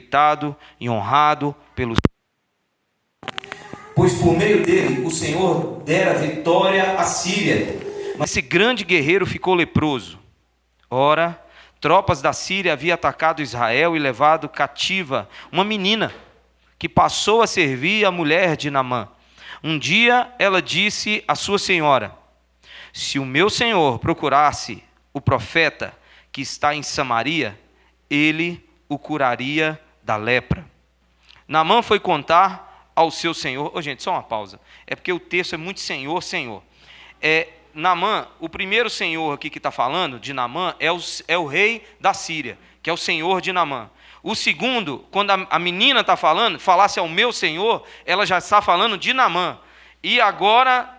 respeitado e honrado pelos... Pois por meio dele o Senhor dera vitória à Síria. Mas esse grande guerreiro ficou leproso. Ora, tropas da Síria haviam atacado Israel e levado cativa uma menina, que passou a servir a mulher de Naamã. Um dia ela disse à sua senhora: se o meu senhor procurasse o profeta que está em Samaria, ele o curaria da lepra. Naamã foi contar ao seu senhor... gente, só uma pausa. É porque o texto é muito senhor, senhor. Naamã, o primeiro senhor aqui que está falando, de Naamã, é o rei da Síria, que é o senhor de Naamã. O segundo, quando a menina está falando, falasse ao meu senhor, ela já está falando de Naamã. E agora,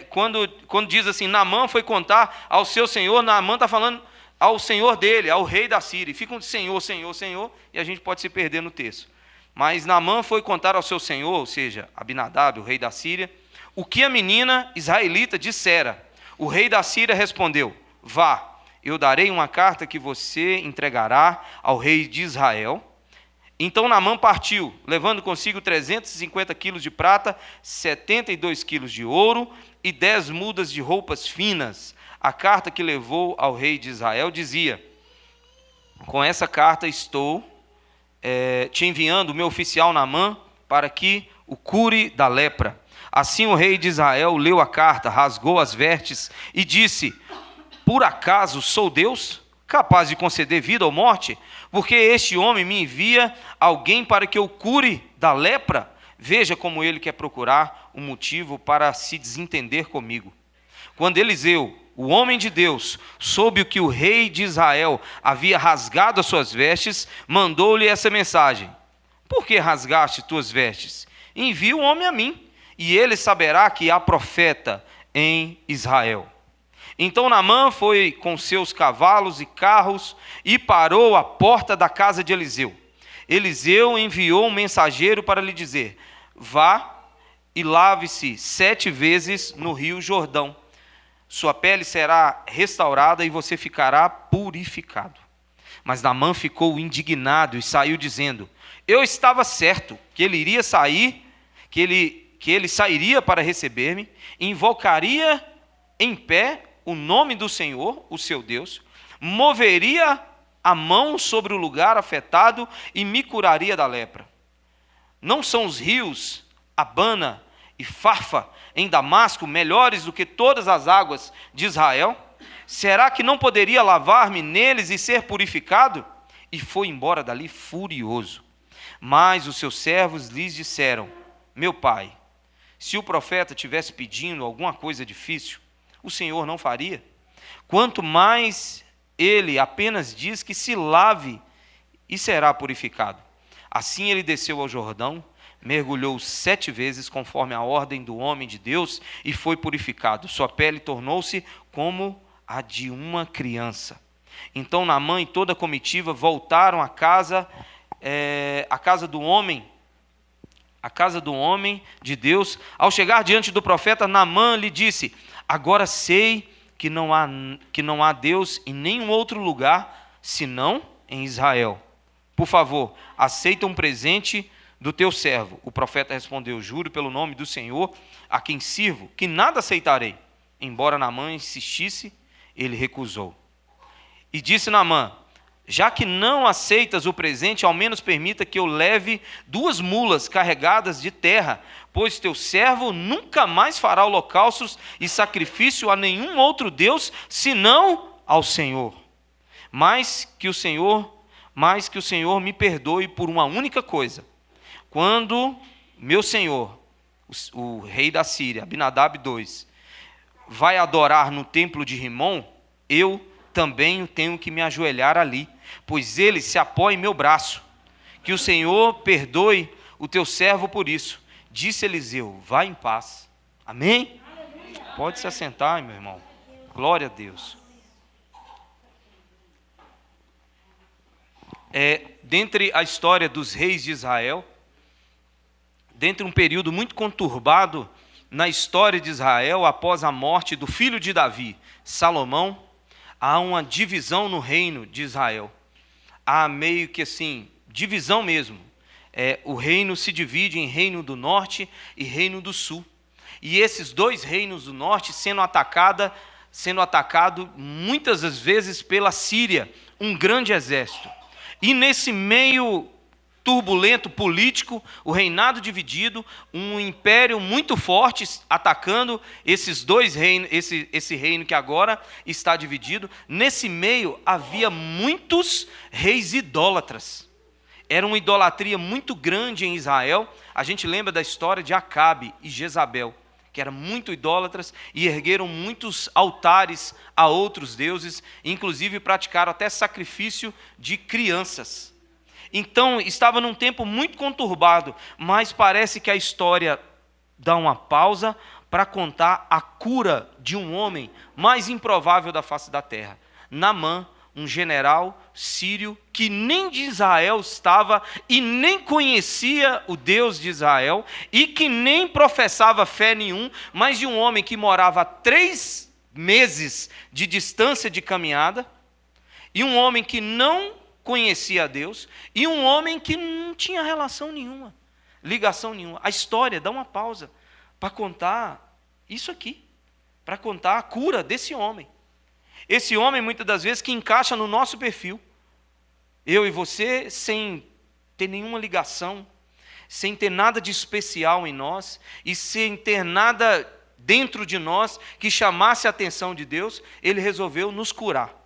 quando diz assim, Naamã foi contar ao seu senhor, Naamã está falando ao senhor dele, ao rei da Síria. Fica um senhor, senhor, senhor, e a gente pode se perder no texto. Mas Naamã foi contar ao seu senhor, ou seja, Abinadab, o rei da Síria, o que a menina israelita dissera. O rei da Síria respondeu: vá, eu darei uma carta que você entregará ao rei de Israel. Então Naamã partiu, levando consigo 350 quilos de prata, 72 quilos de ouro e 10 mudas de roupas finas. A carta que levou ao rei de Israel dizia: com essa carta estou te enviando o meu oficial Naamã para que o cure da lepra. Assim o rei de Israel leu a carta, rasgou as vestes e disse: por acaso sou Deus, capaz de conceder vida ou morte? Porque este homem me envia alguém para que eu cure da lepra? Veja como ele quer procurar um motivo para se desentender comigo. Quando Eliseu, o homem de Deus, soube que o rei de Israel havia rasgado as suas vestes, mandou-lhe essa mensagem: por que rasgaste tuas vestes? Envia o homem a mim, e ele saberá que há profeta em Israel. Então Naamã foi com seus cavalos e carros e parou à porta da casa de Eliseu. Eliseu enviou um mensageiro para lhe dizer: vá e lave-se 7 vezes no rio Jordão. Sua pele será restaurada e você ficará purificado. Mas Naamã ficou indignado e saiu dizendo: eu estava certo que ele iria sair, que ele sairia para receber-me, invocaria em pé o nome do Senhor, o seu Deus, moveria a mão sobre o lugar afetado e me curaria da lepra. Não são os rios Abana e Farfa em Damasco melhores do que todas as águas de Israel? Será que não poderia lavar-me neles e ser purificado? E foi embora dali furioso. Mas os seus servos lhes disseram: meu pai, se o profeta tivesse pedindo alguma coisa difícil, o Senhor não faria? Quanto mais ele apenas diz que se lave e será purificado. Assim ele desceu ao Jordão, mergulhou 7 vezes conforme a ordem do homem de Deus e foi purificado. Sua pele tornou-se como a de uma criança. Então Naamã e toda a comitiva voltaram à casa do homem de Deus. Ao chegar diante do profeta, Naamã lhe disse: agora sei que não há Deus em nenhum outro lugar senão em Israel. Por favor, aceita um presente do teu servo. O profeta respondeu: juro pelo nome do Senhor, a quem sirvo, que nada aceitarei. Embora Naamã insistisse, ele recusou. E disse Naamã: já que não aceitas o presente, ao menos permita que eu leve 2 mulas carregadas de terra, pois teu servo nunca mais fará holocaustos e sacrifício a nenhum outro Deus, senão ao Senhor. Mas que o Senhor me perdoe por uma única coisa. Quando meu senhor, o rei da Síria, Abinadab II, vai adorar no templo de Rimom, eu também tenho que me ajoelhar ali, pois ele se apoia em meu braço. Que o Senhor perdoe o teu servo por isso. Disse Eliseu: vá em paz. Amém? Pode se assentar, meu irmão. Glória a Deus. Dentre a história dos reis de Israel, dentre um período muito conturbado na história de Israel, após a morte do filho de Davi, Salomão, há uma divisão no reino de Israel. Há meio que assim, divisão mesmo. O reino se divide em reino do norte e reino do sul. E esses dois reinos do norte sendo atacado muitas das vezes pela Síria, um grande exército. E nesse meio turbulento político, o reinado dividido, um império muito forte atacando esses dois reinos, esse reino que agora está dividido. Nesse meio havia muitos reis idólatras. Era uma idolatria muito grande em Israel. A gente lembra da história de Acabe e Jezabel, que eram muito idólatras e ergueram muitos altares a outros deuses, inclusive praticaram até sacrifício de crianças. Então, estava num tempo muito conturbado, mas parece que a história dá uma pausa para contar a cura de um homem mais improvável da face da terra. Naamã, um general sírio que nem de Israel estava e nem conhecia o Deus de Israel e que nem professava fé nenhum, mas de um homem que morava a 3 meses de distância de caminhada, e um homem que não conhecia a Deus, e um homem que não tinha relação nenhuma, ligação nenhuma. A história dá uma pausa para contar isso aqui, para contar a cura desse homem. Esse homem, muitas das vezes, que encaixa no nosso perfil. Eu e você, sem ter nenhuma ligação, sem ter nada de especial em nós, e sem ter nada dentro de nós que chamasse a atenção de Deus, ele resolveu nos curar.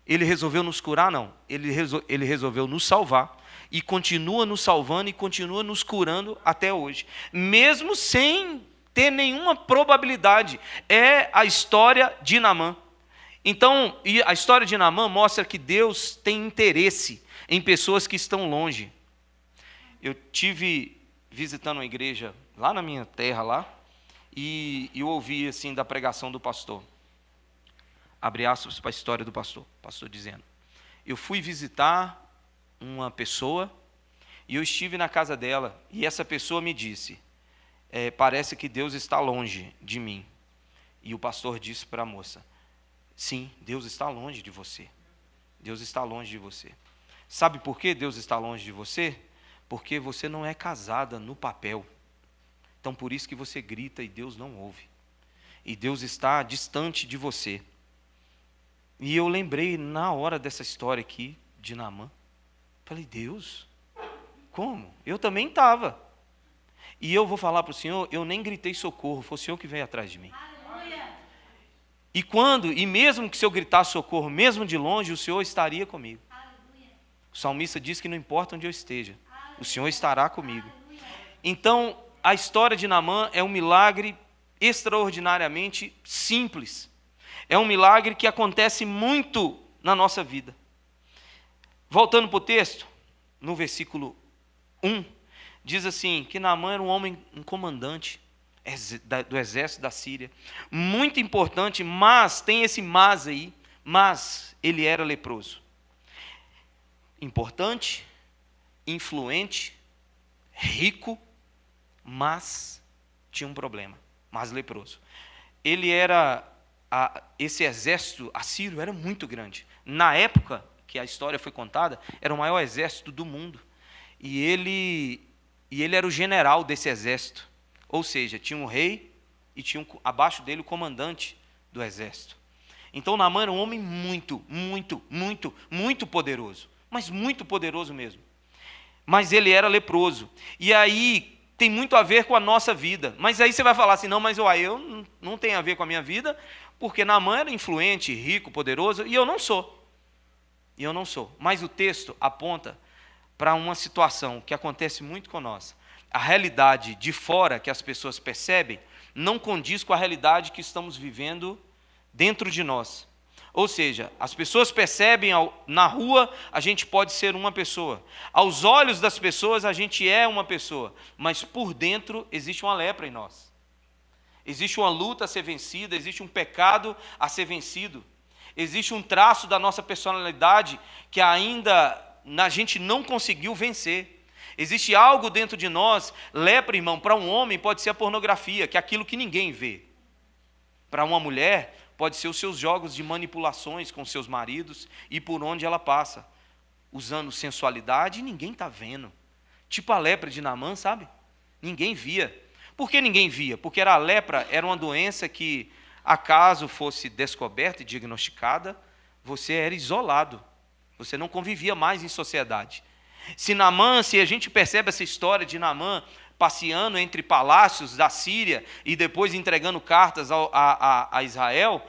Ele resolveu nos curar, não. Ele resolveu nos salvar. E continua nos salvando e continua nos curando até hoje. Mesmo sem ter nenhuma probabilidade. É a história de Naamã. Então, a história de Naamã mostra que Deus tem interesse em pessoas que estão longe. Eu tive visitando uma igreja lá na minha terra, lá, e eu ouvi assim da pregação do pastor. Abre aspas para a história do pastor dizendo: eu fui visitar uma pessoa e eu estive na casa dela, e essa pessoa me disse, parece que Deus está longe de mim. E o pastor disse para a moça: sim, Deus está longe de você. Deus está longe de você. Sabe por que Deus está longe de você? Porque você não é casada no papel. Então por isso que você grita e Deus não ouve. E Deus está distante de você. E eu lembrei na hora dessa história aqui de Naamã. Falei: Deus, como? Eu também estava. E eu vou falar para o Senhor, eu nem gritei socorro, foi o Senhor que veio atrás de mim. Aleluia. E mesmo que se eu gritasse socorro, mesmo de longe, o Senhor estaria comigo. Aleluia. O salmista diz que não importa onde eu esteja, aleluia, o Senhor estará comigo. Aleluia. Então, a história de Naamã é um milagre extraordinariamente simples. É um milagre que acontece muito na nossa vida. Voltando para o texto, no versículo 1, diz assim, que Naamã era um comandante do exército da Síria, muito importante, mas, tem esse mas aí, mas ele era leproso. Importante, influente, rico, mas tinha um problema, mas leproso. Esse exército assírio era muito grande. Na época que a história foi contada, era o maior exército do mundo. E ele era o general desse exército. Ou seja, tinha um rei e tinha abaixo dele o comandante do exército. Então Naamã era um homem muito, muito, muito, muito poderoso. Mas muito poderoso mesmo. Mas ele era leproso. E aí tem muito a ver com a nossa vida. Mas aí você vai falar assim, não, mas eu não tem a ver com a minha vida, porque Naamã era influente, rico, poderoso, e eu não sou. Mas o texto aponta para uma situação que acontece muito com nós. A realidade de fora que as pessoas percebem não condiz com a realidade que estamos vivendo dentro de nós. Ou seja, as pessoas percebem, na rua a gente pode ser uma pessoa. Aos olhos das pessoas a gente é uma pessoa, mas por dentro existe uma lepra em nós. Existe uma luta a ser vencida, existe um pecado a ser vencido. Existe um traço da nossa personalidade que ainda a gente não conseguiu vencer. Existe algo dentro de nós. Lepra, irmão, para um homem pode ser a pornografia, que é aquilo que ninguém vê. Para uma mulher, pode ser os seus jogos de manipulações com seus maridos e por onde ela passa. usando sensualidade e ninguém está vendo. Tipo a lepra de Naamã, sabe? Ninguém via. Por que ninguém via? Porque a lepra era uma doença que, acaso fosse descoberta e diagnosticada, você era isolado. Você não convivia mais em sociedade. Se a gente percebe essa história de Naamã passeando entre palácios da Síria e depois entregando cartas a Israel,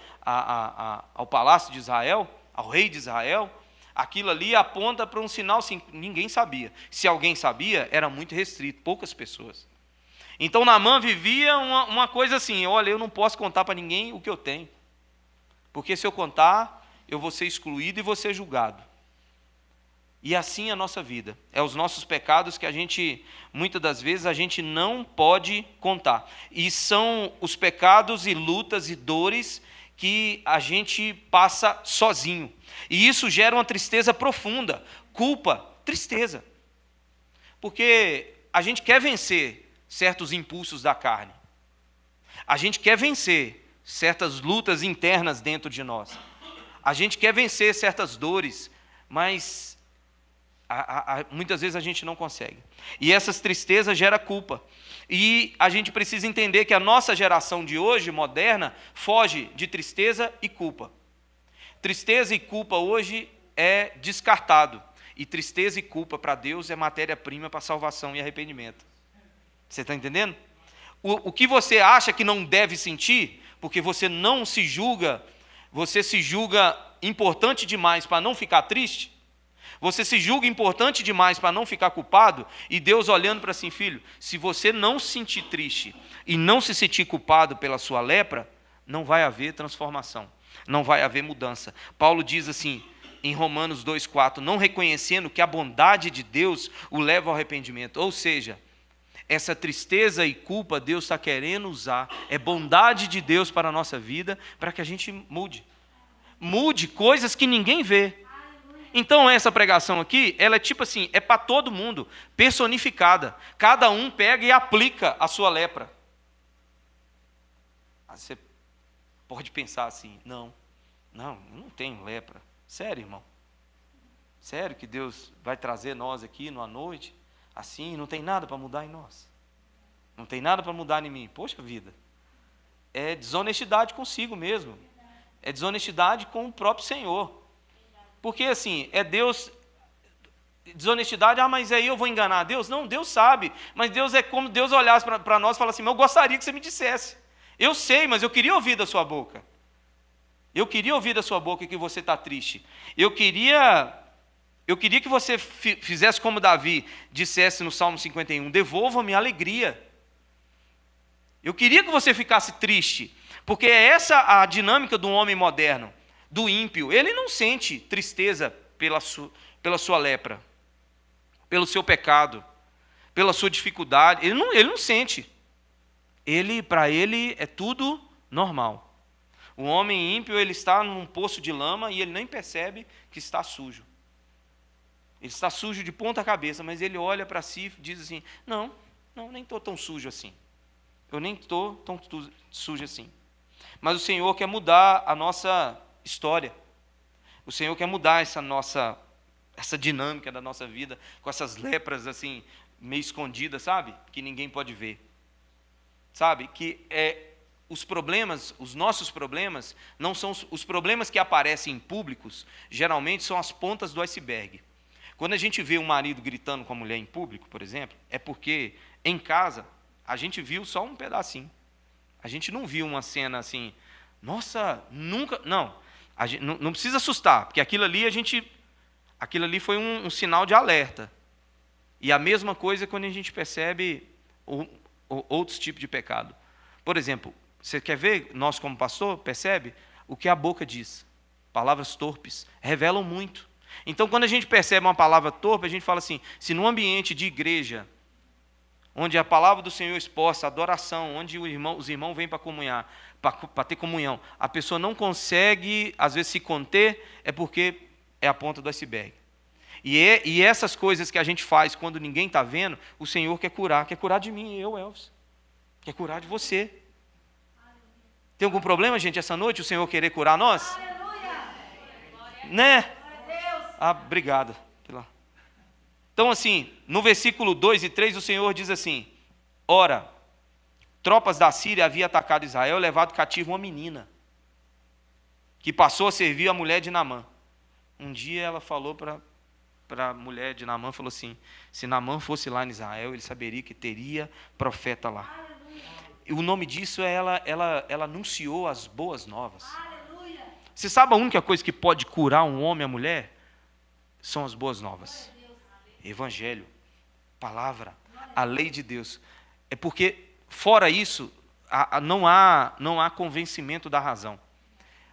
ao palácio de Israel, ao rei de Israel, aquilo ali aponta para um sinal assim, ninguém sabia. Se alguém sabia, era muito restrito, poucas pessoas. Então Naamã vivia uma coisa assim, olha, eu não posso contar para ninguém o que eu tenho, porque se eu contar, eu vou ser excluído e vou ser julgado. E assim é a nossa vida, é os nossos pecados que a gente, muitas das vezes, a gente não pode contar. E são os pecados e lutas e dores que a gente passa sozinho. E isso gera uma tristeza profunda, culpa, tristeza. Porque a gente quer vencer certos impulsos da carne. A gente quer vencer certas lutas internas dentro de nós. A gente quer vencer certas dores, mas muitas vezes a gente não consegue. E essas tristezas geram culpa. E a gente precisa entender que a nossa geração de hoje, moderna, foge de tristeza e culpa. Tristeza e culpa hoje é descartado. E tristeza e culpa para Deus é matéria-prima para salvação e arrependimento. Você está entendendo? O que você acha que não deve sentir, porque você não se julga, você se julga importante demais para não ficar triste, você se julga importante demais para não ficar culpado, e Deus olhando para assim, filho, se você não se sentir triste e não se sentir culpado pela sua lepra, não vai haver transformação, não vai haver mudança. Paulo diz assim, em Romanos 2,4, não reconhecendo que a bondade de Deus o leva ao arrependimento, ou seja, essa tristeza e culpa Deus está querendo usar, é bondade de Deus para a nossa vida, para que a gente mude coisas que ninguém vê. Então essa pregação aqui, ela é tipo assim, é para todo mundo, personificada. Cada um pega e aplica a sua lepra. Você pode pensar assim, não, eu não tenho lepra. Sério, irmão? Sério que Deus vai trazer nós aqui numa noite, assim, não tem nada para mudar em nós? Não tem nada para mudar em mim? Poxa vida, é desonestidade consigo mesmo. É desonestidade com o próprio Senhor. Porque assim, é Deus, desonestidade, mas aí eu vou enganar Deus? Não, Deus sabe, mas Deus é como Deus olhasse para nós e falasse assim, eu gostaria que você me dissesse. Eu sei, mas eu queria ouvir da sua boca. Eu queria ouvir da sua boca que você está triste. Eu queria que você fizesse como Davi dissesse no Salmo 51, devolva-me a alegria. Eu queria que você ficasse triste, porque é essa a dinâmica do homem moderno. Do ímpio, ele não sente tristeza pela sua lepra, pelo seu pecado, pela sua dificuldade, ele não sente. Para ele é tudo normal. O homem ímpio, ele está num poço de lama e ele nem percebe que está sujo. Ele está sujo de ponta cabeça, mas ele olha para si e diz assim, não, nem estou tão sujo assim. Eu nem estou tão sujo assim. Mas o Senhor quer mudar a nossa história. O Senhor quer mudar essa dinâmica da nossa vida, com essas lepras assim, meio escondidas, sabe? Que ninguém pode ver. Sabe? Que os nossos problemas, não são os problemas que aparecem em públicos, geralmente são as pontas do iceberg. Quando a gente vê um marido gritando com a mulher em público, por exemplo, é porque em casa a gente viu só um pedacinho. A gente não viu uma cena assim, nossa, nunca, não. Não precisa assustar, porque aquilo ali foi um sinal de alerta. E a mesma coisa quando a gente percebe outros tipos de pecado. Por exemplo, você quer ver, nós como pastor, percebe o que a boca diz. Palavras torpes revelam muito. Então, quando a gente percebe uma palavra torpe, a gente fala assim, se num ambiente de igreja, onde a palavra do Senhor é exposta, a adoração, onde os irmãos vêm para comunhar, para ter comunhão, a pessoa não consegue, às vezes, se conter, é porque é a ponta do iceberg. E essas coisas que a gente faz quando ninguém está vendo, o Senhor quer curar de mim, Elvis, quer curar de você. Tem algum problema, gente, essa noite, o Senhor querer curar nós? Aleluia! Né? Obrigado pela Então assim, no versículo 2 e 3 o Senhor diz assim: ora, tropas da Síria haviam atacado Israel, levado cativo uma menina, que passou a servir a mulher de Naamã. Um dia ela falou para a mulher de Naamã, falou assim: se Naamã fosse lá em Israel, ele saberia que teria profeta lá. E o nome disso é ela anunciou as boas novas. Você sabe a única coisa que pode curar um homem e a mulher? São as boas novas. Evangelho, palavra, a lei de Deus. É porque, fora isso, não há convencimento da razão.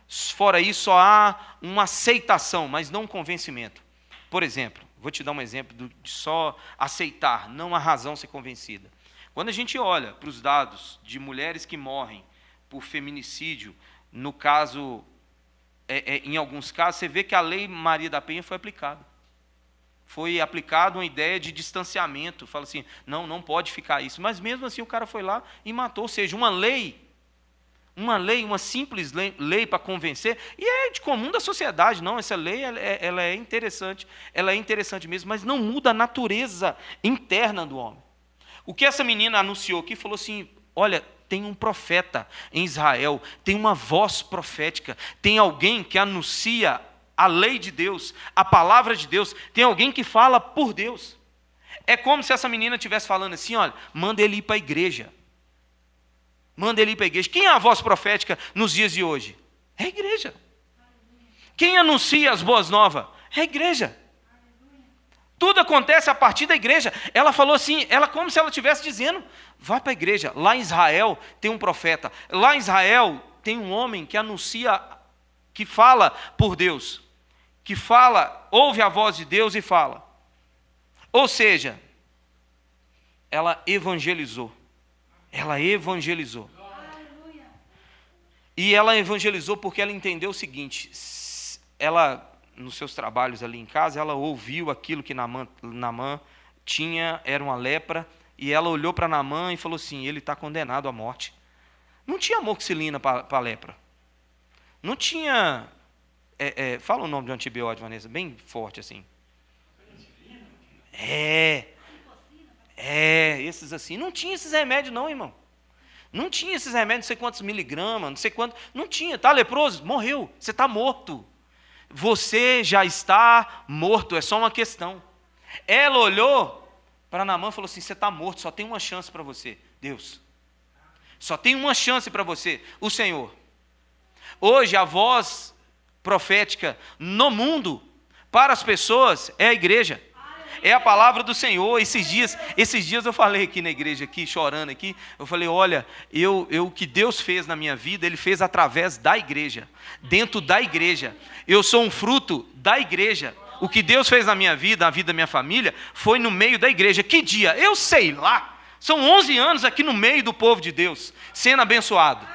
Fora isso, só há uma aceitação, mas não um convencimento. Por exemplo, vou te dar um exemplo de só aceitar, não a razão ser convencida. Quando a gente olha para os dados de mulheres que morrem por feminicídio, no caso, em alguns casos, você vê que a lei Maria da Penha foi aplicada. Foi aplicada uma ideia de distanciamento. Fala assim, não pode ficar isso. Mas mesmo assim o cara foi lá e matou. Ou seja, uma simples lei para convencer, e é de comum da sociedade, não, essa lei ela é interessante mesmo, mas não muda a natureza interna do homem. O que essa menina anunciou aqui, falou assim, olha, tem um profeta em Israel, tem uma voz profética, tem alguém que anuncia a lei de Deus, a palavra de Deus, tem alguém que fala por Deus. É como se essa menina estivesse falando assim, olha, manda ele ir para a igreja. Manda ele ir para a igreja. Quem é a voz profética nos dias de hoje? É a igreja. Quem anuncia as boas novas? É a igreja. Tudo acontece a partir da igreja. Ela falou assim, como se ela estivesse dizendo, vai para a igreja. Lá em Israel tem um profeta. Lá em Israel tem um homem que anuncia, que fala por Deus. Que fala, ouve a voz de Deus e fala. Ou seja, ela evangelizou. Ela evangelizou. E ela evangelizou porque ela entendeu o seguinte, ela, nos seus trabalhos ali em casa, ela ouviu aquilo que Naamã tinha, era uma lepra, e ela olhou para Naamã e falou assim, ele está condenado à morte. Não tinha amoxicilina para a lepra. Não tinha, fala o nome de um antibiótico, Vanessa, bem forte assim. Esses assim. Não tinha esses remédios não, irmão. Não tinha esses remédios, não sei quantos miligramas, não sei quanto. Não tinha. Está leproso? Morreu. Você está morto. Você já está morto. É só uma questão. Ela olhou para Naamã e falou assim, você está morto, só tem uma chance para você. Deus. Só tem uma chance para você. O Senhor. Hoje a voz profética no mundo, para as pessoas, é a igreja. É a palavra do Senhor. Esses dias eu falei aqui na igreja, aqui, chorando aqui, eu falei, olha, o que Deus fez na minha vida, Ele fez através da igreja, dentro da igreja. Eu sou um fruto da igreja. O que Deus fez na minha vida, na vida da minha família, foi no meio da igreja. Que dia? Eu sei lá. São 11 anos aqui no meio do povo de Deus, sendo abençoado.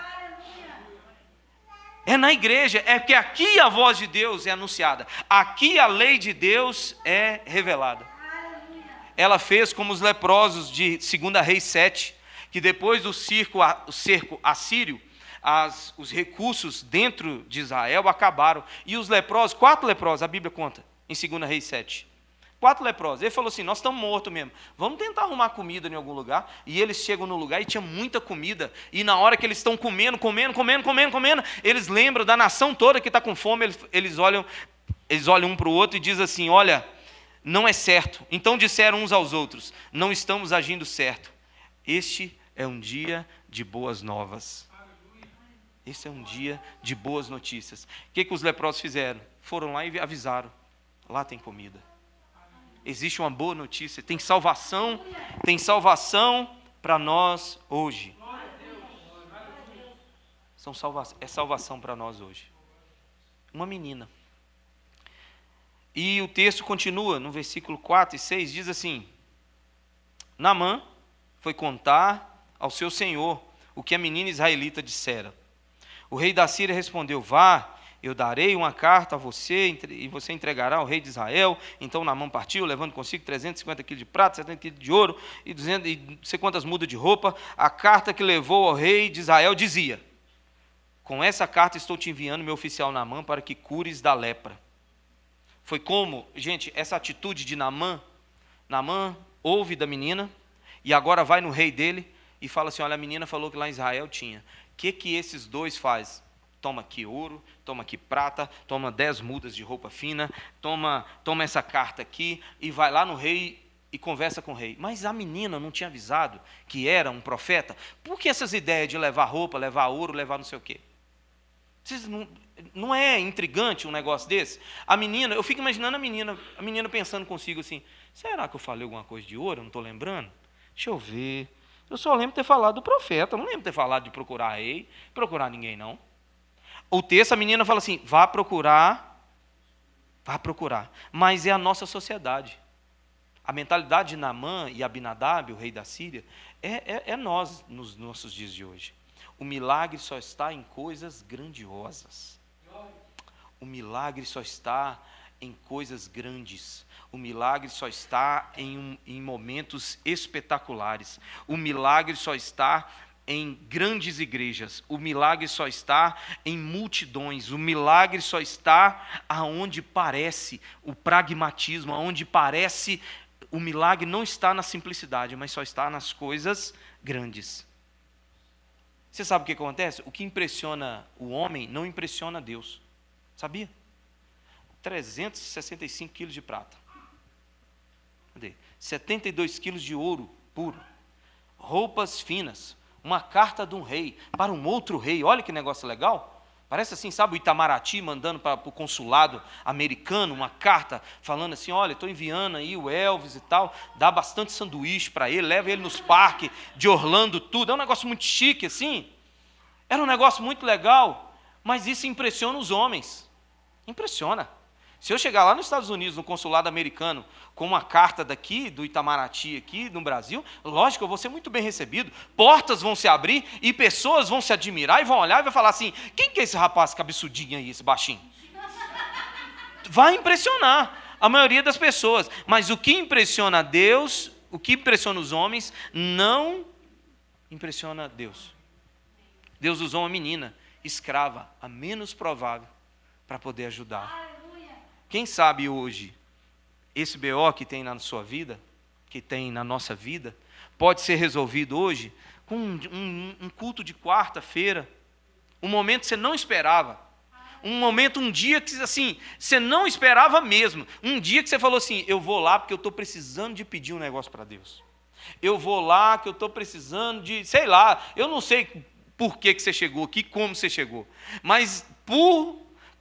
É na igreja, é que aqui a voz de Deus é anunciada. Aqui a lei de Deus é revelada. Ela fez como os leprosos de 2 Reis 7, que depois do cerco assírio, os recursos dentro de Israel acabaram. E os leprosos, 4 leprosos, a Bíblia conta, em 2 Reis 7. 4 leprosos. Ele falou assim, nós estamos mortos mesmo. Vamos tentar arrumar comida em algum lugar. E eles chegam no lugar e tinha muita comida. E na hora que eles estão comendo, eles lembram da nação toda que está com fome. Eles olham um para o outro e dizem assim, olha, não é certo. Então disseram uns aos outros, não estamos agindo certo. Este é um dia de boas novas. Esse é um dia de boas notícias. O que os leprosos fizeram? Foram lá e avisaram, lá tem comida. Existe uma boa notícia, tem salvação para nós hoje. É salvação para nós hoje. Uma menina. E o texto continua, no versículo 4 e 6, diz assim, Naamã foi contar ao seu senhor o que a menina israelita dissera. O rei da Síria respondeu, vá, eu darei uma carta a você, e você entregará ao rei de Israel. Então Naamã partiu, levando consigo 350 quilos de prata, 70 quilos de ouro, e não sei quantas mudas de roupa. A carta que levou ao rei de Israel dizia, com essa carta estou te enviando meu oficial Naamã para que cures da lepra. Foi como, gente, essa atitude de Naamã Naamã ouve da menina e agora vai no rei dele e fala assim, olha, a menina falou que lá em Israel tinha. O que esses dois fazem? Toma aqui ouro, toma aqui prata, toma 10 mudas de roupa fina, toma essa carta aqui e vai lá no rei e conversa com o rei. Mas a menina não tinha avisado que era um profeta? Por que essas ideias de levar roupa, levar ouro, levar não sei o quê? Não é intrigante um negócio desse? A menina, eu fico imaginando a menina pensando consigo assim, será que eu falei alguma coisa de ouro? Eu não estou lembrando? Deixa eu ver. Eu só lembro de ter falado do profeta, eu não lembro de ter falado de procurar rei, procurar ninguém não. O texto, a menina fala assim, vá procurar, mas é a nossa sociedade. A mentalidade de Naamã e Abinadab, o rei da Síria, é nós nos nossos dias de hoje. O milagre só está em coisas grandiosas. O milagre só está em coisas grandes. O milagre só está em momentos espetaculares. O milagre só está em grandes igrejas. O milagre só está em multidões. O milagre só está aonde parece o pragmatismo, aonde parece o milagre não está na simplicidade, mas só está nas coisas grandes. Você sabe o que acontece? O que impressiona o homem não impressiona Deus. Sabia? 365 quilos de prata. Cadê? 72 quilos de ouro puro. Roupas finas. Uma carta de um rei para um outro rei. Olha que negócio legal. Parece assim, sabe, o Itamaraty mandando para o consulado americano uma carta falando assim, olha, estou enviando aí o Elvis e tal, dá bastante sanduíche para ele, leva ele nos parques de Orlando, tudo. É um negócio muito chique assim. Era um negócio muito legal, mas isso impressiona os homens. Impressiona. Se eu chegar lá nos Estados Unidos, no consulado americano, com uma carta daqui, do Itamaraty aqui no Brasil, lógico, eu vou ser muito bem recebido, portas vão se abrir e pessoas vão se admirar e vão olhar e vão falar assim, quem que é esse rapaz cabeçudinho aí, esse baixinho? Vai impressionar a maioria das pessoas, mas o que impressiona Deus, o que impressiona os homens, não impressiona Deus. Deus usou uma menina escrava, a menos provável, para poder ajudar. Quem sabe hoje, esse BO que tem na sua vida, que tem na nossa vida, pode ser resolvido hoje com um culto de quarta-feira, um momento que você não esperava, um dia que assim, você não esperava mesmo, um dia que você falou assim, eu vou lá porque eu estou precisando de pedir um negócio para Deus, eu vou lá que eu estou precisando de, sei lá, eu não sei por que você chegou aqui, como você chegou, mas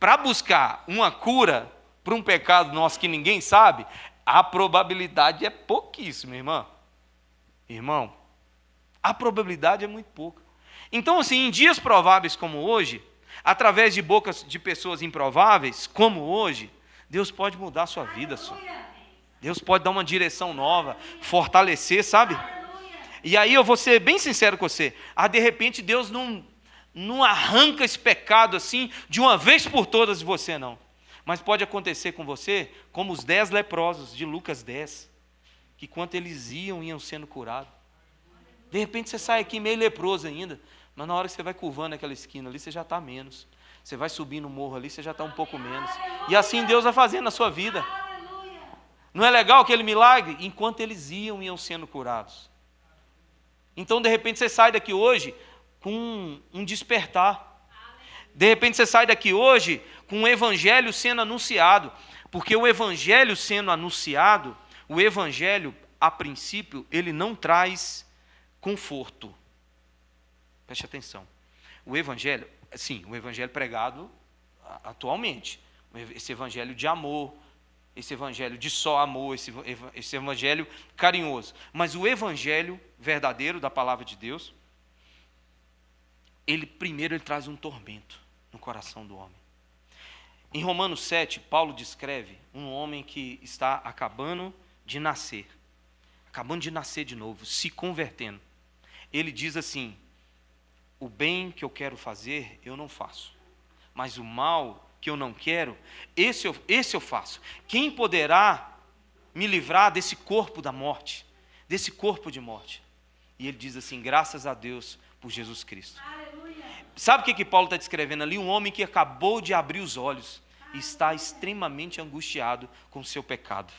para buscar uma cura para um pecado nosso que ninguém sabe, a probabilidade é pouquíssima, irmão, a probabilidade é muito pouca. Então assim, em dias prováveis como hoje, através de bocas de pessoas improváveis como hoje, Deus pode mudar a sua vida, Deus pode dar uma direção nova, fortalecer, sabe? E aí eu vou ser bem sincero com você, de repente Deus não arranca esse pecado assim, de uma vez por todas de você não. Mas pode acontecer com você, como os 10 leprosos de Lucas 10, que quando eles iam sendo curados. De repente você sai aqui meio leproso ainda, mas na hora que você vai curvando aquela esquina ali, você já está menos. Você vai subir no morro ali, você já está um pouco menos. E assim Deus vai fazendo na sua vida. Não é legal aquele milagre? Enquanto eles iam sendo curados. Então, de repente, você sai daqui hoje com um despertar. De repente, você sai daqui hoje com o evangelho sendo anunciado. Porque o evangelho sendo anunciado, o evangelho, a princípio, ele não traz conforto. Preste atenção. O evangelho, sim, o evangelho pregado atualmente, esse evangelho de amor, esse evangelho de só amor, esse evangelho carinhoso. Mas o evangelho verdadeiro da palavra de Deus, primeiro ele traz um tormento no coração do homem. Em Romanos 7, Paulo descreve um homem que está acabando de nascer de novo, se convertendo. Ele diz assim, o bem que eu quero fazer, eu não faço, mas o mal que eu não quero, esse eu faço. Quem poderá me livrar desse corpo da morte, desse corpo de morte? E ele diz assim, graças a Deus por Jesus Cristo. Aleluia. Sabe o que Paulo está descrevendo ali? Um homem que acabou de abrir os olhos e está extremamente angustiado com o seu pecado.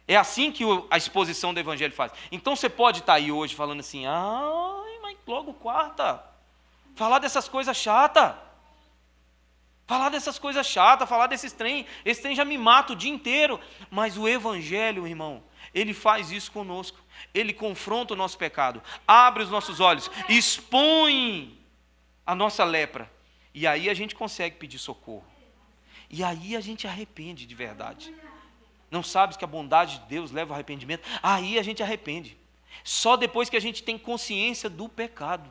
É assim que a exposição do evangelho faz. Então você pode estar aí hoje falando assim, ai, mas logo quarta, falar dessas coisas chatas. Falar dessas coisas chatas, falar desses trem, esse trem já me mata o dia inteiro. Mas o evangelho, irmão, ele faz isso conosco. Ele confronta o nosso pecado, abre os nossos olhos, expõe a nossa lepra. E aí a gente consegue pedir socorro. E aí a gente arrepende de verdade. Não sabes que a bondade de Deus leva ao arrependimento? Aí a gente arrepende. Só depois que a gente tem consciência do pecado.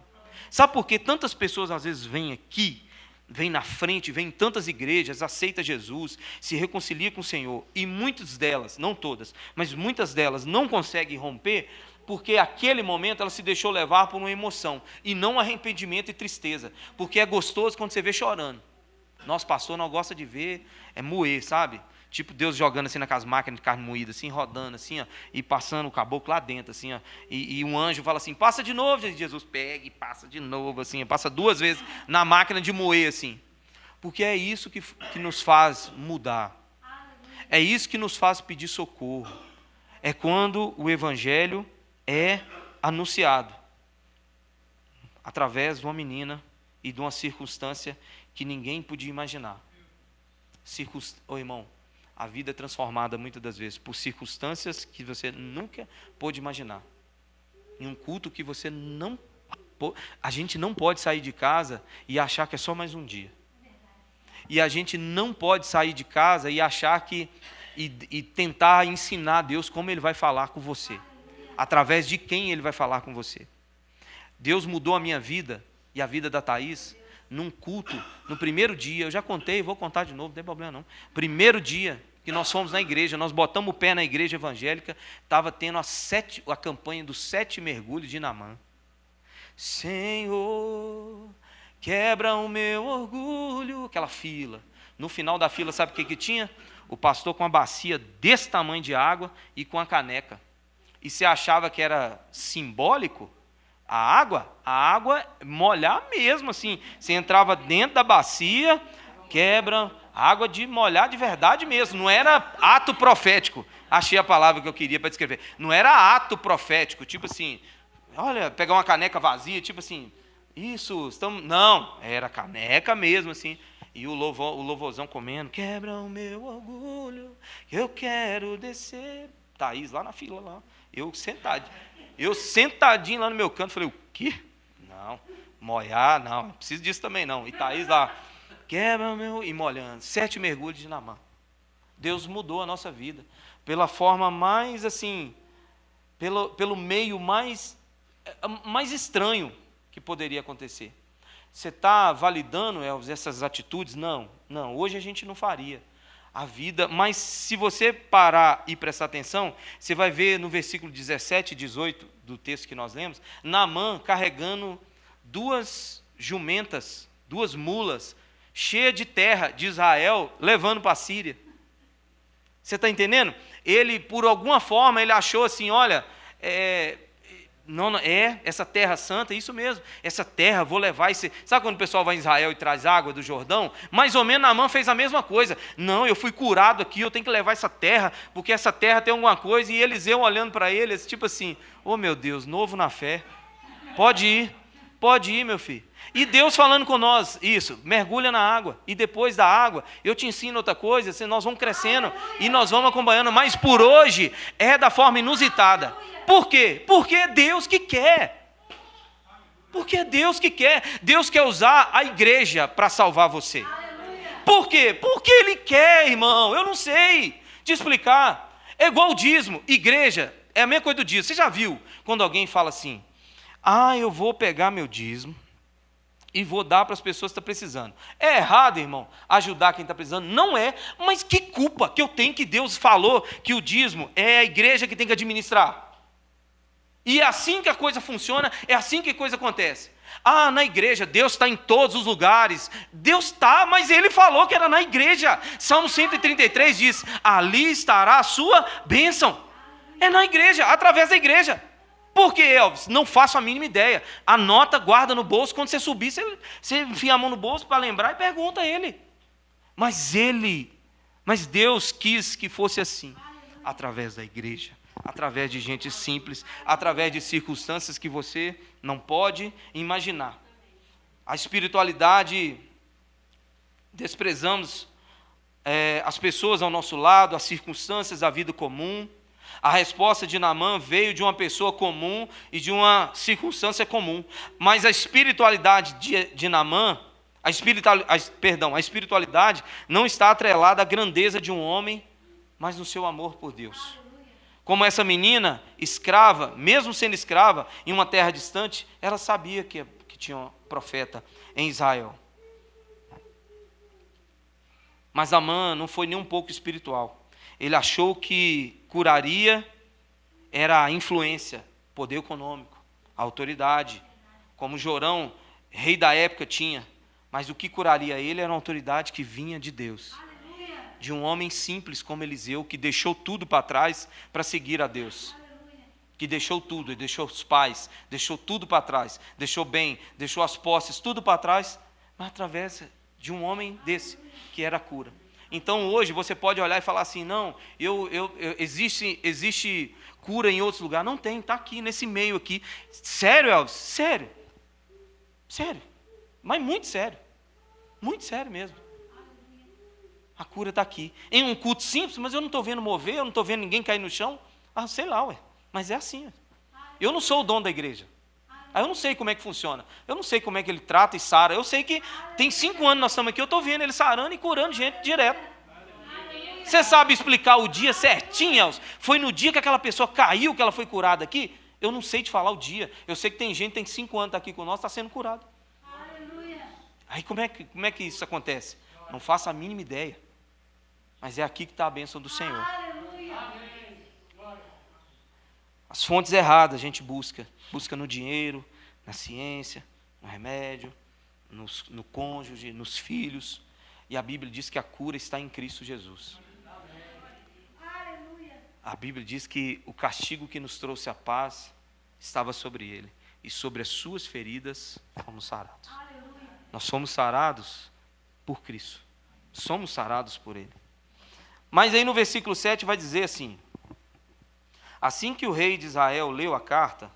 Sabe por que tantas pessoas às vezes vêm aqui, vêm na frente, vêm em tantas igrejas, aceita Jesus, se reconcilia com o Senhor, e muitas delas, não todas, mas muitas delas não conseguem romper, porque aquele momento ela se deixou levar por uma emoção, e não arrependimento e tristeza, porque é gostoso quando você vê chorando. Nosso pastor não gosta de ver, é moer, sabe? Tipo Deus jogando assim naquelas máquinas de carne moída, assim, rodando assim, ó, e passando o caboclo lá dentro, assim, ó, e um anjo fala assim, passa de novo, Jesus pega e passa de novo, assim, passa 2 vezes na máquina de moer, assim, porque é isso que nos faz mudar, é isso que nos faz pedir socorro, é quando o evangelho é anunciado, através de uma menina e de uma circunstância que ninguém podia imaginar. Irmão, a vida é transformada muitas das vezes por circunstâncias que você nunca pôde imaginar. Em um culto que você não... A gente não pode sair de casa e achar que é só mais um dia. E a gente não pode sair de casa e achar que... E tentar ensinar a Deus como Ele vai falar com você. Através de quem Ele vai falar com você. Deus mudou a minha vida e a vida da Thaís num culto, no primeiro dia, eu já contei, vou contar de novo, não tem problema não. Primeiro dia que nós fomos na igreja, nós botamos o pé na igreja evangélica, estava tendo a campanha dos 7 mergulhos de Naamã. Senhor, quebra o meu orgulho, aquela fila. No final da fila, sabe o que tinha? O pastor com uma bacia desse tamanho de água e com a caneca. E você achava que era simbólico? A água molhar mesmo, assim. Você entrava dentro da bacia, quebra, água de molhar de verdade mesmo. Não era ato profético. Achei a palavra que eu queria para descrever. Não era ato profético, tipo assim, olha, pegar uma caneca vazia, tipo assim, isso, estamos... Não, era caneca mesmo, assim. E o louvorzão comendo, quebra o meu orgulho, eu quero descer. Thaís lá na fila, lá. Eu sentadinho lá no meu canto, falei, o quê? Não, molhar, não preciso disso também não. E Thaís lá, quebra o meu... E molhando, 7 mergulhos de Naamã. Deus mudou a nossa vida. Pela forma mais, assim, pelo meio mais estranho que poderia acontecer. Você está validando, Elvis, essas atitudes? Não, hoje a gente não faria. A vida, mas se você parar e prestar atenção, você vai ver no versículo 17 e 18 do texto que nós lemos, Naamã carregando 2 jumentas, 2 mulas, cheias de terra de Israel, levando para a Síria. Você está entendendo? Ele, por alguma forma, ele achou assim, olha, essa terra santa, isso mesmo, essa terra, vou levar esse... Sabe quando o pessoal vai em Israel e traz água do Jordão? Mais ou menos Naamã fez a mesma coisa. Não, eu fui curado aqui, eu tenho que levar essa terra, porque essa terra tem alguma coisa. E Eliseu olhando para ele, tipo assim, oh meu Deus, novo na fé, pode ir meu filho. E Deus falando com nós, isso, mergulha na água, e depois da água, eu te ensino outra coisa, assim, nós vamos crescendo, e nós vamos acompanhando, mas por hoje, é da forma inusitada. Por quê? Porque é Deus que quer. Porque é Deus que quer. Deus quer usar a igreja para salvar você. Por quê? Porque Ele quer, irmão. Eu não sei te explicar. É igual o dízimo. Igreja é a mesma coisa do dízimo. Você já viu quando alguém fala assim, eu vou pegar meu dízimo e vou dar para as pessoas que estão precisando. É errado, irmão, ajudar quem está precisando? Não é. Mas que culpa que eu tenho que Deus falou que o dízimo é a igreja que tem que administrar? E é assim que a coisa funciona, é assim que a coisa acontece. Na igreja, Deus está em todos os lugares. Deus está, mas Ele falou que era na igreja. Salmo 133 diz, ali estará a sua bênção. É na igreja, através da igreja. Por quê, Elvis? Não faço a mínima ideia. Anota, guarda no bolso, quando você subir, você enfia a mão no bolso para lembrar e pergunta a Ele. Mas Deus quis que fosse assim. Através da igreja, através de gente simples, através de circunstâncias que você não pode imaginar. A espiritualidade, desprezamos as pessoas ao nosso lado, as circunstâncias da vida comum. A resposta de Naamã veio de uma pessoa comum e de uma circunstância comum. Mas a espiritualidade de Naamã, a espiritualidade não está atrelada à grandeza de um homem, mas no seu amor por Deus. Como essa menina, escrava, mesmo sendo escrava, em uma terra distante, ela sabia que tinha um profeta em Israel. Mas Naamã não foi nem um pouco espiritual. Ele achou que curaria era a influência, poder econômico, a autoridade, como Jorão, rei da época, tinha. Mas o que curaria ele era uma autoridade que vinha de Deus. De um homem simples como Eliseu, que deixou tudo para trás para seguir a Deus. Que deixou tudo, ele deixou os pais, deixou tudo para trás, deixou bem, deixou as posses, tudo para trás, mas através de um homem desse, que era a cura. Então hoje você pode olhar e falar assim, não, existe cura em outros lugares. Não tem, está aqui, nesse meio aqui. Sério, Elvis? Sério. Sério. Mas muito sério. Muito sério mesmo. A cura está aqui. Em um culto simples, mas eu não estou vendo mover, eu não estou vendo ninguém cair no chão. Sei lá, ué. Mas é assim. Ué. Eu não sou o dono da igreja. Eu não sei como é que funciona. Eu não sei como é que ele trata e sara. Eu sei que tem 5 anos nós estamos aqui, eu estou vendo ele sarando e curando gente direto. Você sabe explicar o dia certinho, Elcio? Foi no dia que aquela pessoa caiu que ela foi curada aqui? Eu não sei te falar o dia. Eu sei que tem gente que tem 5 anos, está aqui com nós, está sendo curado. Aí como é que isso acontece? Não faço a mínima ideia. Mas é aqui que está a bênção do Senhor. As fontes erradas a gente busca no dinheiro, na ciência, no remédio, no cônjuge, nos filhos. E a Bíblia diz que a cura está em Cristo Jesus. A Bíblia diz que o castigo que nos trouxe a paz estava sobre ele. E sobre as suas feridas fomos sarados. Nós somos sarados por Cristo. Somos sarados por ele. Mas aí no versículo 7 vai dizer assim: assim que o rei de Israel leu a carta,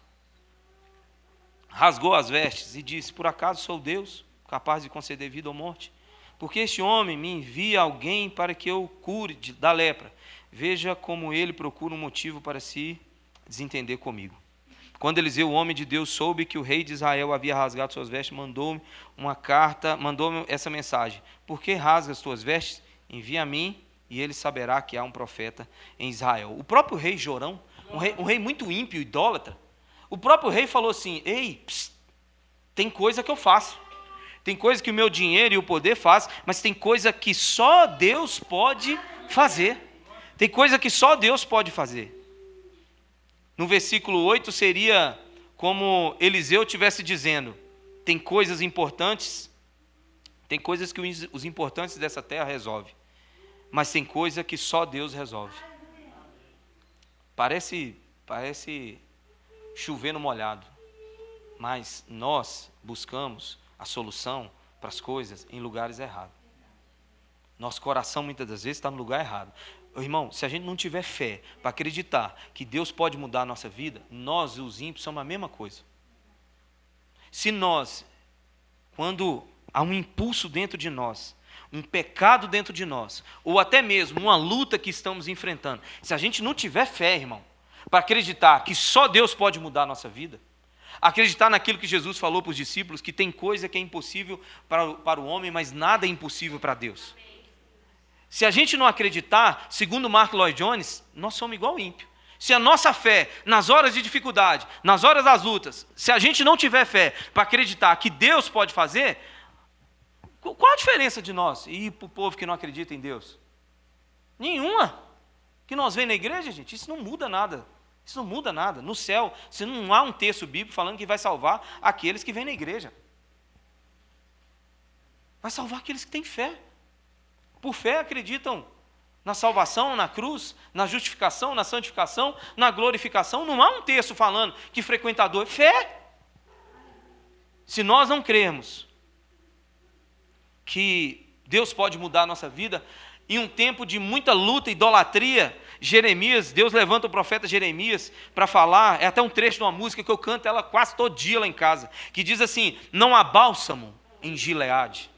rasgou as vestes e disse: por acaso sou Deus, capaz de conceder vida ou morte? Porque este homem me envia alguém para que eu cure da lepra. Veja como ele procura um motivo para se desentender comigo. Quando Eliseu, o homem de Deus, soube que o rei de Israel havia rasgado suas vestes, mandou-me uma carta, mandou-me essa mensagem: por que rasgas as tuas vestes? Envia a mim, e ele saberá que há um profeta em Israel. O próprio rei Jorão, um rei muito ímpio, idólatra, o próprio rei falou assim: ei, tem coisa que eu faço, tem coisa que o meu dinheiro e o poder faz, mas tem coisa que só Deus pode fazer, tem coisa que só Deus pode fazer. No versículo 8 seria como Eliseu estivesse dizendo: tem coisas importantes, tem coisas que os importantes dessa terra resolvem, mas tem coisa que só Deus resolve. Parece chover no molhado, mas nós buscamos a solução para as coisas em lugares errados. Nosso coração muitas das vezes está no lugar errado. Irmão, se a gente não tiver fé para acreditar que Deus pode mudar a nossa vida, nós e os ímpios somos a mesma coisa. Se nós, quando há um impulso dentro de nós, um pecado dentro de nós, ou até mesmo uma luta que estamos enfrentando, se a gente não tiver fé, irmão, para acreditar que só Deus pode mudar a nossa vida, acreditar naquilo que Jesus falou para os discípulos, que tem coisa que é impossível para o homem, mas nada é impossível para Deus. Se a gente não acreditar, segundo Mark Lloyd Jones, nós somos igual ímpio. Se a nossa fé, nas horas de dificuldade, nas horas das lutas, se a gente não tiver fé para acreditar que Deus pode fazer, qual a diferença de nós e para o povo que não acredita em Deus? Nenhuma. Que nós vemos na igreja, gente, isso não muda nada. Isso não muda nada. No céu, se não há um texto bíblico falando que vai salvar aqueles que vêm na igreja. Vai salvar aqueles que têm fé. Por fé acreditam na salvação, na cruz, na justificação, na santificação, na glorificação. Não há um texto falando que frequentador é fé. Se nós não cremos que Deus pode mudar a nossa vida, em um tempo de muita luta, idolatria, Jeremias, Deus levanta o profeta Jeremias para falar, é até um trecho de uma música que eu canto ela quase todo dia lá em casa, que diz assim: não há bálsamo em Gileade,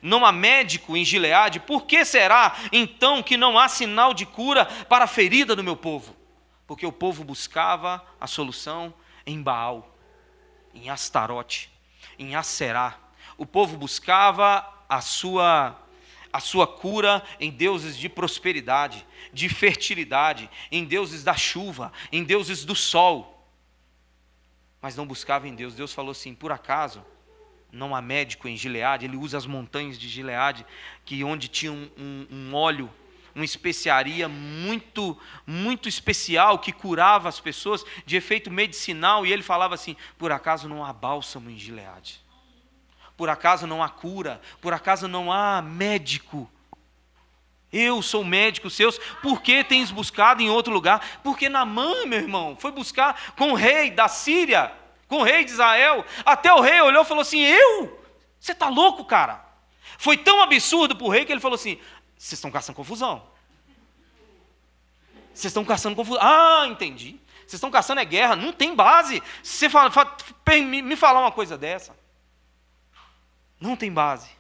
não há médico em Gileade, por que será então que não há sinal de cura para a ferida do meu povo? Porque o povo buscava a solução em Baal, em Astarote, em Aserá. O povo buscava a sua cura em deuses de prosperidade, de fertilidade, em deuses da chuva, em deuses do sol, mas não buscava em Deus. Deus falou assim: por acaso não há médico em Gileade? Ele usa as montanhas de Gileade, que onde tinha um óleo, uma especiaria muito, muito especial, que curava as pessoas de efeito medicinal, e ele falava assim: por acaso não há bálsamo em Gileade? Por acaso não há cura? Por acaso não há médico? Eu sou médico seus, por que tens buscado em outro lugar? Porque Naamã, meu irmão, foi buscar com o rei da Síria, com o rei de Israel. Até o rei olhou e falou assim: você está louco, cara? Foi tão absurdo para o rei que ele falou assim: vocês estão caçando confusão. Vocês estão caçando confusão. Ah, entendi. Vocês estão caçando é guerra, não tem base. Você me falar uma coisa dessa. Não tem base.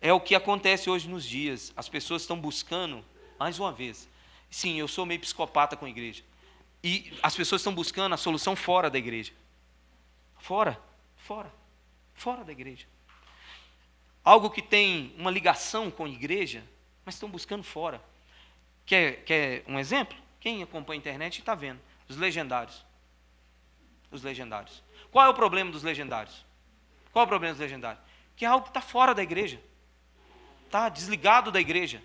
É o que acontece hoje nos dias. As pessoas estão buscando, mais uma vez. Sim, eu sou meio psicopata com a igreja. E as pessoas estão buscando a solução fora da igreja. Fora da igreja. Algo que tem uma ligação com a igreja, mas estão buscando fora. Quer um exemplo? Quem acompanha a internet está vendo. Os legendários. Os legendários. Qual é o problema dos legendários? Qual é o problema dos legendários? Que é algo que está fora da igreja. Está desligado da igreja.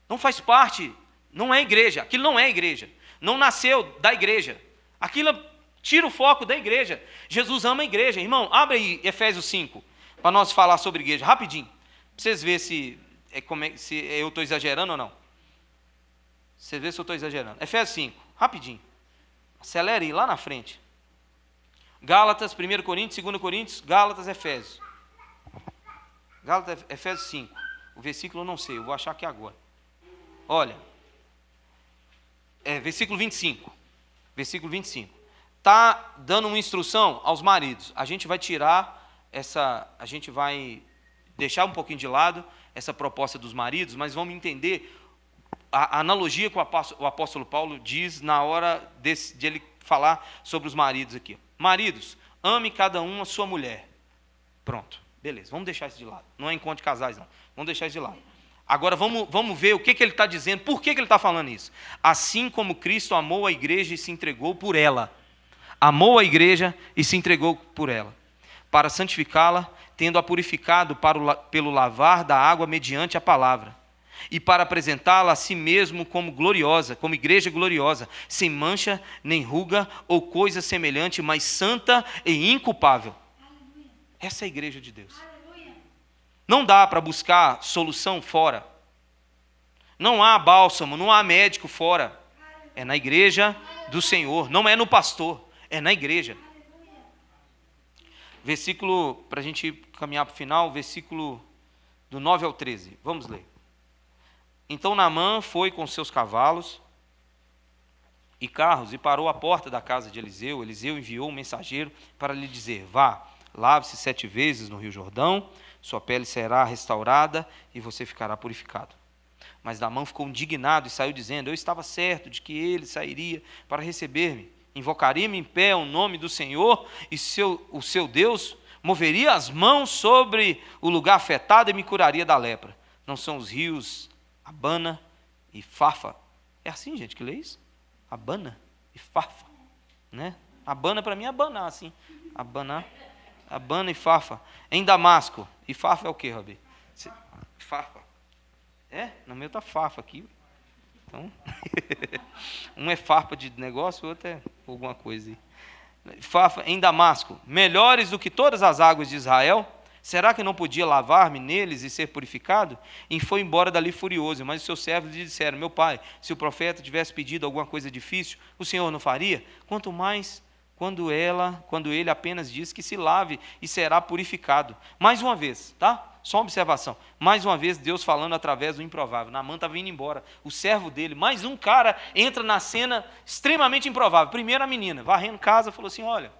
Não faz parte, não é igreja. Aquilo não é igreja. Não nasceu da igreja. Aquilo tira o foco da igreja. Jesus ama a igreja. Irmão, abre aí Efésios 5, para nós falar sobre igreja, rapidinho. Para vocês verem se eu estou exagerando ou não. Vocês verem se eu estou exagerando. Efésios 5, rapidinho. Acelere aí, lá na frente. Gálatas, 1 Coríntios, 2 Coríntios, Gálatas, Efésios. Gálatas, Efésios 5. O versículo eu não sei, eu vou achar aqui agora. Olha. Versículo 25. Versículo 25. Está dando uma instrução aos maridos. A gente vai a gente vai deixar um pouquinho de lado essa proposta dos maridos, mas vamos entender a analogia que o apóstolo Paulo diz na hora de ele falar sobre os maridos aqui. Maridos, ame cada um a sua mulher. Pronto, beleza, vamos deixar isso de lado. Não é encontro de casais, não. Vamos deixar isso de lado. Agora vamos ver o que ele está dizendo, por que ele está falando isso. Assim como Cristo amou a igreja e se entregou por ela. Amou a igreja e se entregou por ela, para santificá-la, tendo-a purificado pelo lavar da água mediante a palavra, e para apresentá-la a si mesmo como gloriosa, como igreja gloriosa, sem mancha, nem ruga ou coisa semelhante, mas santa e inculpável. Aleluia. Essa é a igreja de Deus. Aleluia. Não dá para buscar solução fora. Não há bálsamo, não há médico fora. É na igreja do Senhor, não é no pastor, é na igreja. Versículo, para a gente caminhar para o final, versículo do 9 ao 13. Vamos ler. Então Naamã foi com seus cavalos e carros e parou à porta da casa de Eliseu. Eliseu enviou um mensageiro para lhe dizer: vá, lave-se 7 vezes no rio Jordão, sua pele será restaurada e você ficará purificado. Mas Naamã ficou indignado e saiu dizendo: eu estava certo de que ele sairia para receber-me. Invocaria-me em pé o nome do Senhor e o seu Deus moveria as mãos sobre o lugar afetado e me curaria da lepra. Não são os rios Abana e Farfa? É assim, gente, que lê isso? Abana e Farfa, né? Abana para mim é abanar, assim. Abana e Farfa. Em Damasco. E Farfa é o quê, Robi? Farfa. No meu está Farfa aqui. Então, um é farpa de negócio, o outro é alguma coisa aí. Farpa, em Damasco, melhores do que todas as águas de Israel, será que não podia lavar-me neles e ser purificado? E foi embora dali furioso, mas os seus servos lhe disseram: meu pai, se o profeta tivesse pedido alguma coisa difícil, o Senhor não faria? Quanto mais quando ele apenas diz que se lave e será purificado. Mais uma vez, tá? Só uma observação. Mais uma vez, Deus falando através do improvável. Naamã estava indo embora. O servo dele, mais um cara, entra na cena extremamente improvável. Primeiro a menina, varrendo casa, falou assim, olha,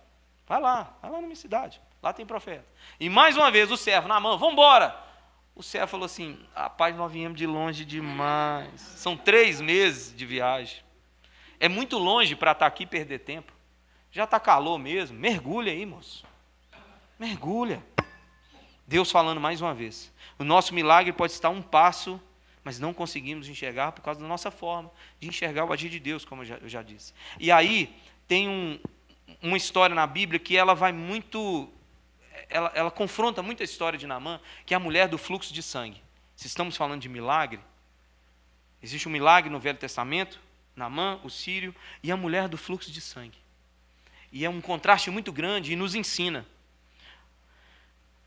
vai lá na minha cidade. Lá tem profeta. E mais uma vez, o servo, Naamã, vamos embora. O servo falou assim, rapaz, nós viemos de longe demais. São 3 meses de viagem. É muito longe para estar aqui e perder tempo. Já está calor mesmo. Mergulha aí, moço. Mergulha. Deus falando mais uma vez. O nosso milagre pode estar um passo, mas não conseguimos enxergar por causa da nossa forma de enxergar o agir de Deus, como eu já disse. E aí tem uma história na Bíblia que ela vai muito... Ela confronta muito a história de Naamã, que é a mulher do fluxo de sangue. Se estamos falando de milagre, existe um milagre no Velho Testamento, Naamã, o sírio, e a mulher do fluxo de sangue. E é um contraste muito grande e nos ensina.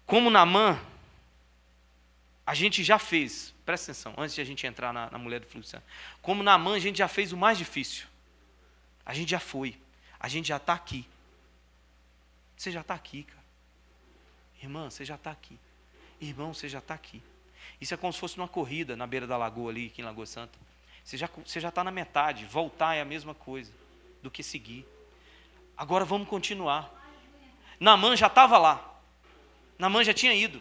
Como Naamã, a gente já fez, presta atenção, antes de a gente entrar na mulher do fluxo de sangue, como Naamã a gente já fez o mais difícil. A gente já foi, a gente já está aqui. Você já está aqui, cara. Irmã, você já está aqui. Irmão, você já está aqui. Isso é como se fosse numa corrida na beira da lagoa ali, aqui em Lagoa Santa. Você já está na metade. Voltar é a mesma coisa do que seguir. Agora vamos continuar. Naamã já estava lá. Naamã já tinha ido.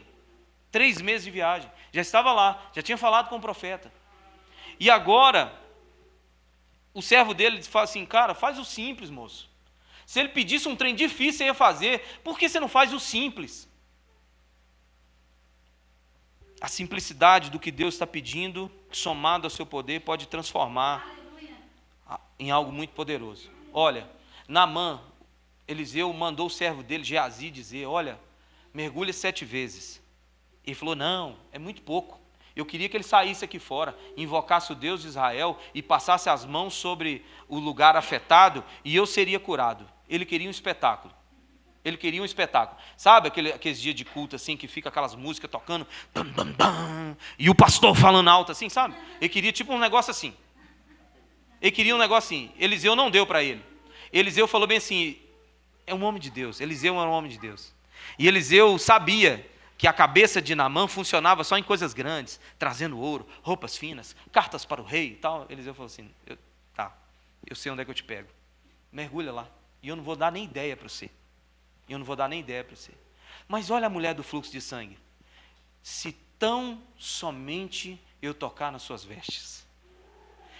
3 meses de viagem. Já estava lá. Já tinha falado com o profeta. E agora, o servo dele fala assim, cara, faz o simples, moço. Se ele pedisse um trem difícil, você ia fazer. Por que você não faz o simples? A simplicidade do que Deus está pedindo, somado ao seu poder, pode transformar em algo muito poderoso. Olha, Naamã, Eliseu mandou o servo dele, Geazi, dizer, olha, mergulha 7 vezes. Ele falou, não, é muito pouco. Eu queria que ele saísse aqui fora, invocasse o Deus de Israel e passasse as mãos sobre o lugar afetado e eu seria curado. Ele queria um espetáculo. Ele queria um espetáculo. Sabe aqueles dias de culto assim, que fica aquelas músicas tocando, bam, bam, bam, e o pastor falando alto assim, sabe? Ele queria tipo um negócio assim. Ele queria um negócio assim. Eliseu não deu para ele. Eliseu falou bem assim, é um homem de Deus. Eliseu era um homem de Deus. E Eliseu sabia que a cabeça de Naamã funcionava só em coisas grandes, trazendo ouro, roupas finas, cartas para o rei e tal. Eliseu falou assim, eu sei onde é que eu te pego. Mergulha lá. E eu não vou dar nem ideia para você. Mas olha a mulher do fluxo de sangue. Se tão somente eu tocar nas suas vestes.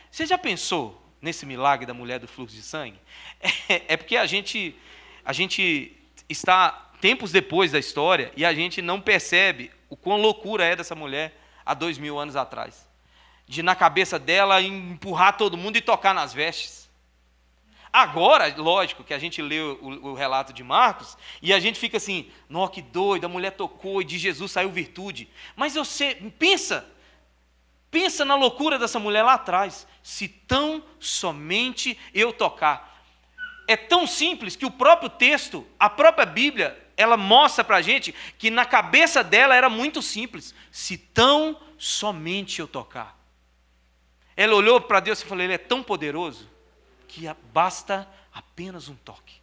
Você já pensou nesse milagre da mulher do fluxo de sangue? É porque a gente está tempos depois da história e a gente não percebe o quão loucura é dessa mulher há 2000 anos atrás. De na cabeça dela empurrar todo mundo e tocar nas vestes. Agora, lógico, que a gente lê o relato de Marcos e a gente fica assim, nossa, que doido, a mulher tocou e de Jesus saiu virtude. Mas pensa na loucura dessa mulher lá atrás. Se tão somente eu tocar. É tão simples que o próprio texto, a própria Bíblia, ela mostra para a gente que na cabeça dela era muito simples. Se tão somente eu tocar. Ela olhou para Deus e falou, ele é tão poderoso que basta apenas um toque.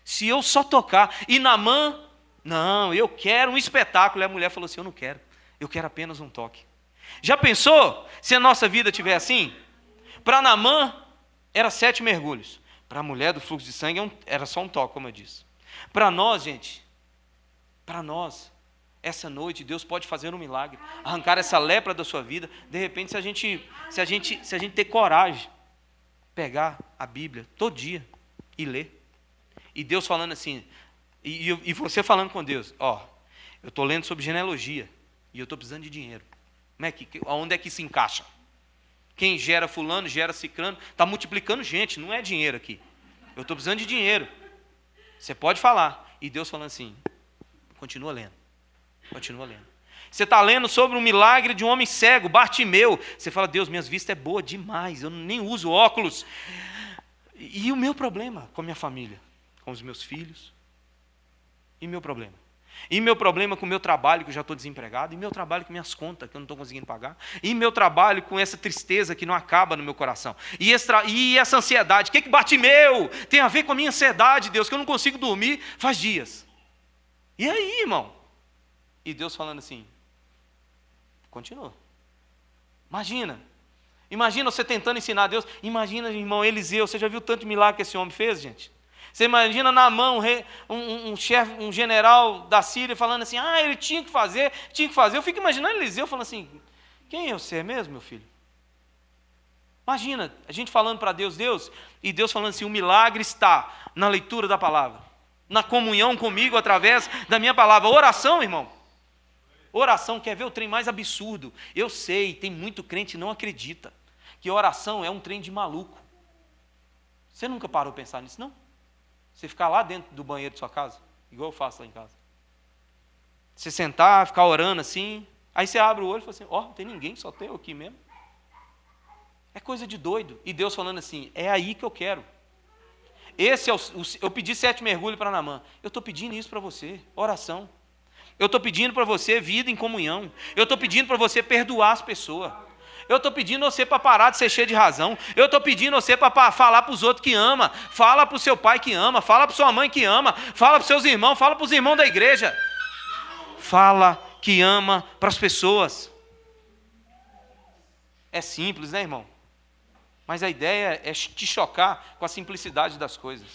Se eu só tocar, e Naamã, não, eu quero um espetáculo. E a mulher falou assim, eu quero apenas um toque. Já pensou se a nossa vida estiver assim? Para Naamã, era 7 mergulhos. Para a mulher do fluxo de sangue, era só um toque, como eu disse. Para nós, gente, essa noite, Deus pode fazer um milagre, arrancar essa lepra da sua vida. De repente, se a gente ter coragem, pegar a Bíblia todo dia e ler. E Deus falando assim, e você falando com Deus, eu estou lendo sobre genealogia e eu estou precisando de dinheiro. Onde é que se encaixa? Quem gera fulano, gera ciclano, está multiplicando gente, não é dinheiro aqui. Eu estou precisando de dinheiro. Você pode falar. E Deus falando assim, continua lendo. Você está lendo sobre um milagre de um homem cego, Bartimeu. Você fala, Deus, minhas vistas é boa demais, eu nem uso óculos. E o meu problema com a minha família, com os meus filhos? E meu problema? E meu problema com o meu trabalho, que eu já estou desempregado? E meu trabalho com minhas contas, que eu não estou conseguindo pagar? E meu trabalho com essa tristeza que não acaba no meu coração? E essa ansiedade? O que Bartimeu tem a ver com a minha ansiedade, Deus, que eu não consigo dormir faz dias? E aí, irmão? E Deus falando assim, continua. Imagina você tentando ensinar a Deus. Imagina, irmão Eliseu, você já viu tanto milagre que esse homem fez, gente? Você imagina Naamã, um chefe, um general da Síria, falando assim, ele tinha que fazer. Eu fico imaginando Eliseu falando assim, quem é você mesmo, meu filho? Imagina, a gente falando para Deus, e Deus falando assim, o milagre está na leitura da palavra, na comunhão comigo através da minha palavra. Oração, irmão. Oração, quer ver o trem mais absurdo? Eu sei, tem muito crente que não acredita que oração é um trem de maluco. Você nunca parou para pensar nisso, não? Você ficar lá dentro do banheiro de sua casa, igual eu faço lá em casa. Você sentar, ficar orando assim, aí você abre o olho e fala assim, não tem ninguém, só tem eu aqui mesmo. É coisa de doido. E Deus falando assim, é aí que eu quero. Esse é eu pedi 7 mergulhos para Naamã. Eu estou pedindo isso para você, oração. Eu estou pedindo para você vida em comunhão. Eu estou pedindo para você perdoar as pessoas. Eu estou pedindo você para parar de ser cheio de razão. Eu estou pedindo você para falar para os outros que ama. Fala para o seu pai que ama. Fala para sua mãe que ama. Fala para os seus irmãos. Fala para os irmãos da igreja. Fala que ama para as pessoas. É simples, né, irmão? Mas a ideia é te chocar com a simplicidade das coisas.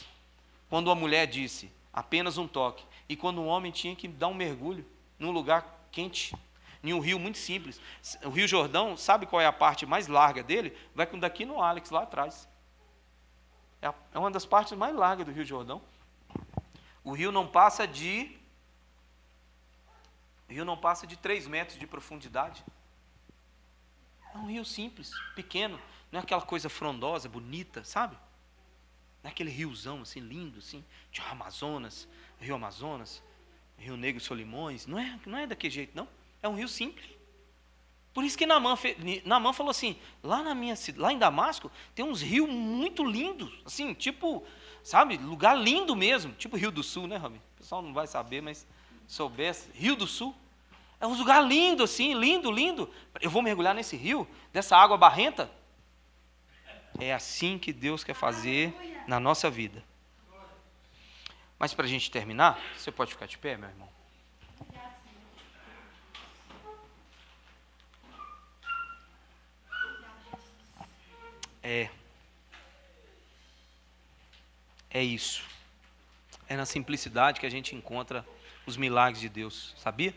Quando a mulher disse, apenas um toque. E quando um homem tinha que dar um mergulho num lugar quente, em um rio muito simples. O Rio Jordão, sabe qual é a parte mais larga dele? Vai com daqui no Alex, lá atrás. É uma das partes mais largas do Rio Jordão. O rio não passa de 3 metros de profundidade. É um rio simples, pequeno. Não é aquela coisa frondosa, bonita, sabe? Não é aquele riozão assim, lindo, assim, de Rio Amazonas, Rio Negro e Solimões. Não é daquele jeito, não. É um rio simples. Por isso que Naamã falou assim, lá em Damasco, tem uns rios muito lindos, assim, tipo, sabe, lugar lindo mesmo, tipo Rio do Sul, né, Robin? O pessoal não vai saber, mas soubesse, Rio do Sul. É um lugar lindo, assim, lindo, lindo. Eu vou mergulhar nesse rio, dessa água barrenta. É assim que Deus quer fazer na nossa vida. Mas para a gente terminar, você pode ficar de pé, meu irmão? É isso. É na simplicidade que a gente encontra os milagres de Deus, sabia?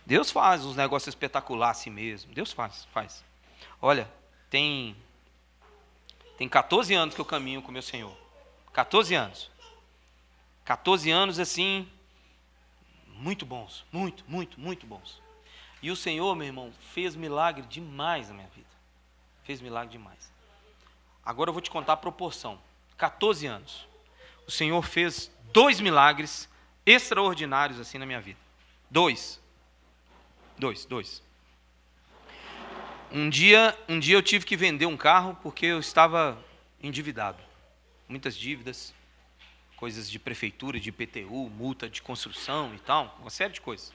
Deus faz uns negócios espetaculares assim mesmo. Deus faz. Olha, tem 14 anos que eu caminho com o meu Senhor. 14 anos. 14 anos assim, muito bons, muito bons. E o Senhor, meu irmão, fez milagre demais na minha vida. Fez milagre demais. Agora eu vou te contar a proporção. 14 anos. O Senhor fez 2 milagres extraordinários assim na minha vida. 2. Um dia eu tive que vender um carro porque eu estava endividado. Muitas dívidas, coisas de prefeitura, de IPTU, multa de construção e tal, uma série de coisas.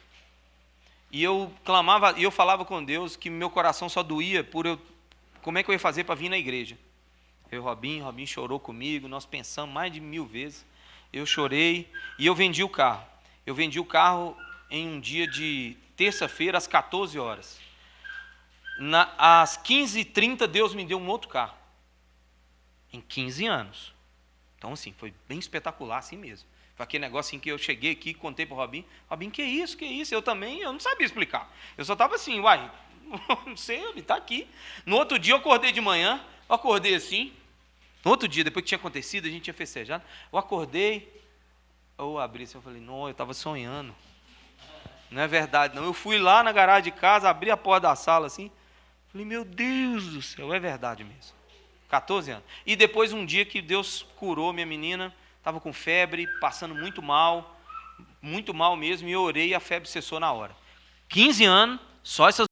E eu clamava, e eu falava com Deus que meu coração só doía como é que eu ia fazer para vir na igreja. Robin chorou comigo, nós pensamos mais de 1000 vezes. Eu chorei e eu vendi o carro. Eu vendi o carro em um dia de terça-feira, às 14 horas. Às 15h30, Deus me deu um outro carro. Em 15 anos. Então, assim, foi bem espetacular, assim mesmo. Foi aquele negócio em que eu cheguei aqui, contei para o Robin, que isso? Eu não sabia explicar. Eu só estava assim, não sei, está aqui. No outro dia, eu acordei de manhã, acordei assim. No outro dia, depois que tinha acontecido, a gente tinha festejado. Eu acordei, eu abri assim, eu falei, não, eu estava sonhando. Não é verdade, não. Eu fui lá na garagem de casa, abri a porta da sala assim, falei, meu Deus do céu, é verdade mesmo. 14 anos. E depois um dia que Deus curou minha menina, estava com febre, passando muito mal mesmo, e eu orei e a febre cessou na hora. 15 anos, só essas